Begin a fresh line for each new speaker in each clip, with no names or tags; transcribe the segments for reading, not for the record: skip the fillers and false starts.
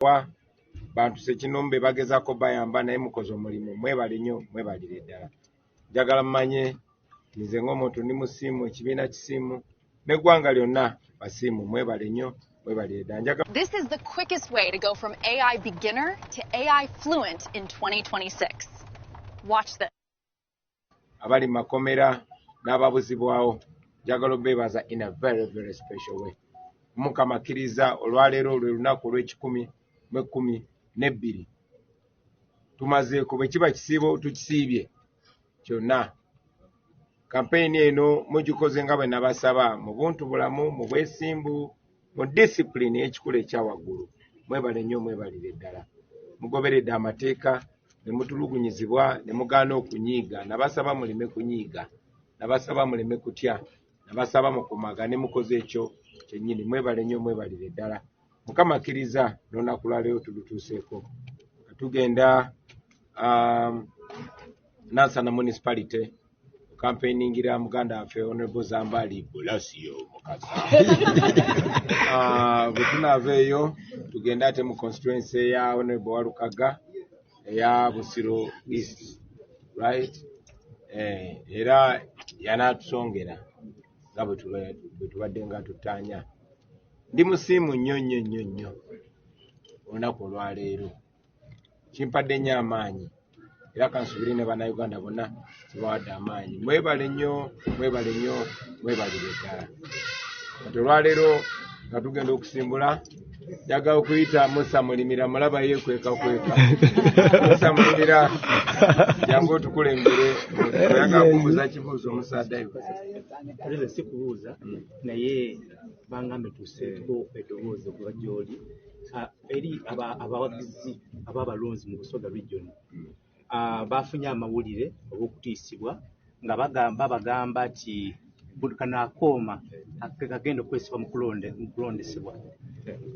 wa bantu Ssekinombe bagezaako bayamba naye mukoze omulimu mwebale nnyo mwebalire ddala. Njagala mmanye nze ng'omuntu ndi musiimu ekibiina kisiimu n'eggwanga lyonna basiimu mwebale nnyo mwebalire ddala.
This is the quickest way to go from AI beginner to AI fluent in 2026. Watch this.
Abali mu makomera n'ababuzibwawo njagala obeebaza in a very very special way. Mukama akkiriza olwaleero lwe lunaku olw'ekumi tumazeeko bwe kiba kisiibo tukisiibye kyonna. Kampeyini eno mugikoze nga bwe nabasaba mu buntu bulamu mu bwesimbu mu disipulini y'ekikula ekyawaggulu. Mwebale nnyo mwebalire ddala. Mugoberedde amateeka ne mutulugunyizibwa ne mugaana okunyiiga. Nabasaba muleme kunyiiga, nabasaba muleme kutya, nabasaba mukumaga ne mukoze ekyo kyennyini. Mwebale nnyo mwebalire ddala. Mukama akkiriza n'olunaku lwaleero tulutuuseeko. Tugenda Nansana Municipality campaigningira muganda waffe Honorable Zambali Bulasio Mukasa. Bwe tunaava eyo tugenda ate mu constituency ya Honorable Walukaga eya Busiro East, right? Era yanaatusongera nga bwe tubadde nga tutaanya. Ndi musiimu nnyo olunaku olwaleero. Kimpadde nnyo amaanyi era kansubire ne bannayuganda bonna kibawadde amaanyi. Mwebale nnyo mwebalire ddala. Kati olwaleero nga tugenda okusimbula njagala okuyita Musa Mulimira mulaba yeekweka. Musa Mulimira jangu otukulembere. Oyagala kumbuuza kibuuzo Musa Dayo?
Kale si kubuuza naye bangambe tuseeko eddoboozi okuva gy'oli eri abawagizi ab'abalonzi mu Busoga region. Bafunye amawulire olw'okutiisibwa nga bagamba nti kano akooma kagenda okwesiba mu kulondesebwa.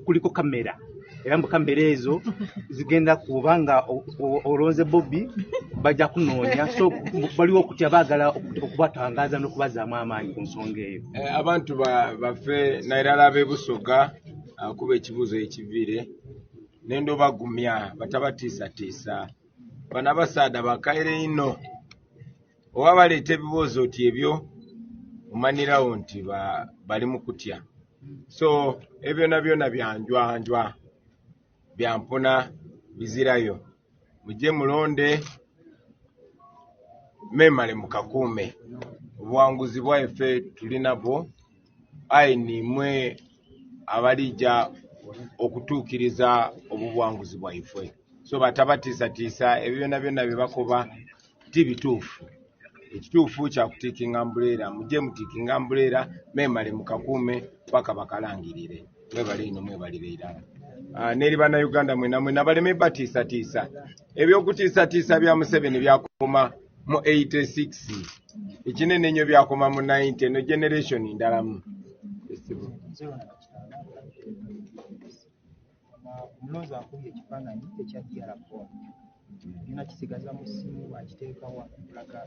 Kuliko kamera era mu kamera ezo zigenda kuba nga olonze Bobby bajja kunoonya, so baliwo okutya baagala okubatangaaza n'okubazaamu amaanyi ku nsonga eyo.
Abantu baffe nairala ab'e Busoga kuba ekibuuzo ekiviire nendo bagumya batabatiisatiisa. Bano abasaada bakaire ino oba baleeta ebibuuzo oti ebyo omanirawo nti bali mu kutya. So ebyo byonna byanjwanjwa byampuna bizirayo. Mujje mulonde memale mukakuume obuwanguzi bwaffe tulinabwo ayini mwe abalijja okutuukiriza obuwanguzi bwaffe. So batabatiisatiisa ebyo byonna bye bakoba ti bituufu. Ekituufu kya kutiikinga ambuleera. Mujje mutiikinga ambuleera memale mukakuume paka bakalangirire. Mwebale ino mwebalire irala. Neri bannayuganda mwena baleme batiisatiisa. Ebyokutiisatiisa bya Museveni byakoma mu 86. Ekinene nnyo byakoma mu 90. No generation ndalamu.
Mloza akubye ekifaananyi ekya DRFOM. Kisigaza mu ssimu akiteekawa pulaga.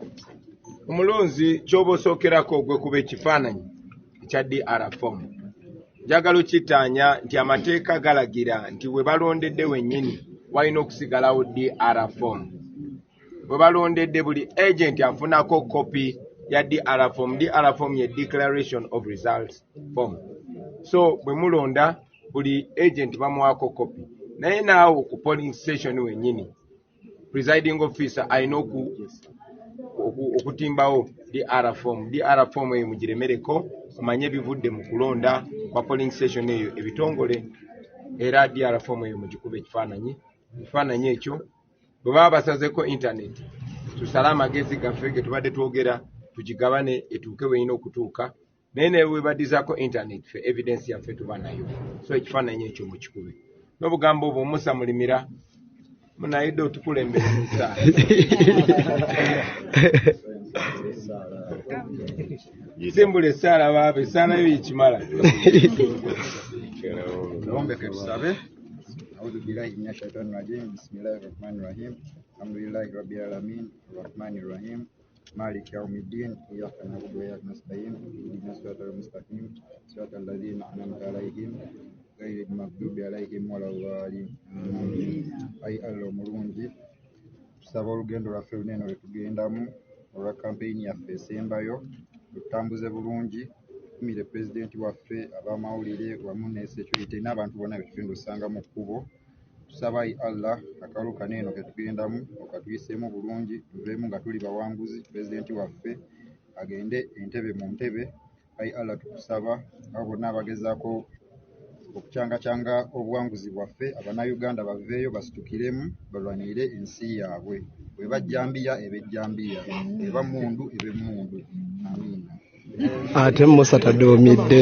Omulonzi ky'oba osookerako gwe kuba ekifaananyi ekya DRFOM. Njagala okitaanya nti amateeka galagira nti we balondedde wennyini walina okusigalawo DRFOM. Bwe balondedde buli agent afunako kopi ya DRFOM. DRFOM ye Declaration of Results Form. So bwe mulonda buli agent bamuwaako kopi. Naye naawo ku polling station wennyini presiding officer alina okutimbawo DRFOM. DRFOM eyo mugiremereko omanye ebivudde mu kulonda kwa polling station eyo ebitongole, era DRFOM eyo mugikube ekifaananyi ekyo. Bwe baba basazeko internet tusale amagezi gaffe ge tubadde twogera tugigabane etuuke weerina okutuuka. Naye ne bwe badizaako internet ffe evidence yaffe tuba nayo. So ekifaananyi ekyo mukikube. N'obugambo obwo Musa Mulimira munayidde otukulembere mu ssaala. Simbula essaala baabe, essaala yo yikimala.
Naombeke tusabe. A'udhu billahi minash shaitani rajim. Bismillahir rahmanir rahim. Alhamdulillahi rabbil alamin. Arrahmanir rahim. Maliki yawmiddin. Iyyaka na'budu wa iyyaka nasta'in. Ihdinas siratal mustaqim. Siratal ladzina an'amta 'alaihim غير المغضوب عليهم ولا الضالين ayi Allah omulungi tusaba olugendo lwaffe lunene lwe tugendamu olwa kampeyini yaffe esembayo lutambuze bulungi tumire pulezidenti waffe abamawulire wamu ne security n'abantu bonna betugenda osanga mu kkubo tusaba ayi Allah akalu kaneeno ketugendamu okatuyiseemu bulungi tuveemu nga tuli bawanguzi pulezidenti waffe agende entebe mu ntebe ayi Allah tukusaba abo bonna abagezaako okucangacanga obuwanguzi bwaffe abannayuganda baveeyo basitukiremu balwanirire ensi yaabwe bwe bajjambiya ebejjambiya eba mundu ebe mundu amiina
ate Musa tadoomidde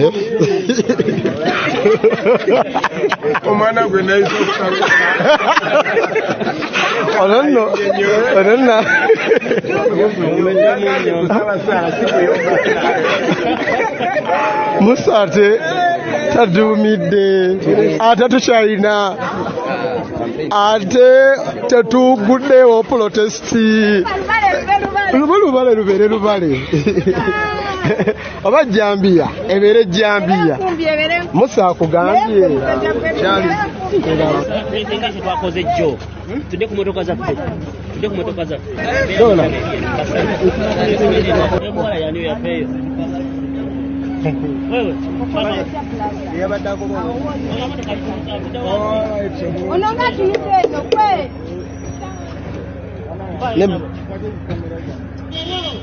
omwana gwe nayiza
ononna Musa ate taduumidde ate tukyalina ate tetuguddewo protesti lubale lubeere lubale oba jambiya ebeere jambiya Musa akugambye
twakoze jjo tudde ku motoka zaffe dola yani yapeyo wewe
ononga tuyiteezo kwe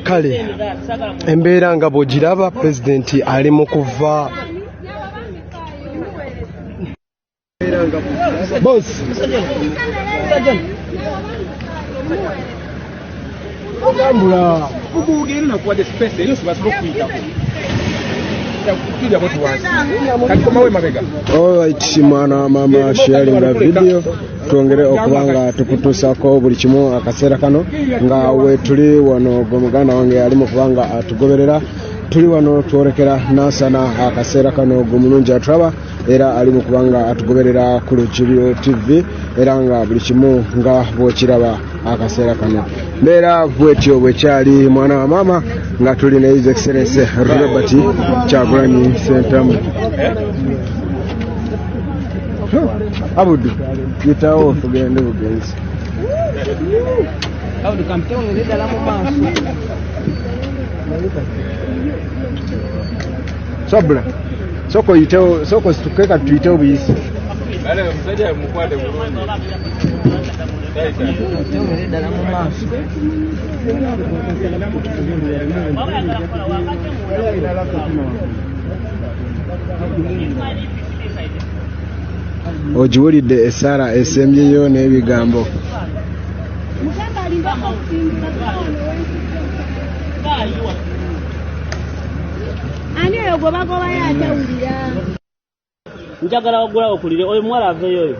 kale embeera nga bw'ogiraba pulezidenti ali mu kuva bosi ogambula
Ugenda nakuwadde space eyo sibasobola okuyitako
alright mwana wa mama sharing the video twongere okubanga tukutuusako buli kimu akaseera kano nga we tuli wano gwe muganda wange ali mu kubanga atugoberera tuli wano twolekera nasana akaseera kano gwe mulungi atraba era ali mu kubanga atugoberera ku Lukiryo TV era nga buli kimu nga bw'okiraba akaseera kano mbeera bwetyo bwekyali mwana wa mama nga tuli ne His Excellency Robert Kyagulanyi Ssentamu Abudu yitawo tugende bugenzi
Abudu kamtongo dala mu maaso
Sobra soko yitewo soko situkeka tuyitewo buyisi
ale musajja mukwate bulungi
dala mu maaso
ogiwulidde essaala esembyeyo n'ebigambo
ani oyo gwe bagobayo atawulira
njagala ogula okulire oyo mwala aveeyo oyo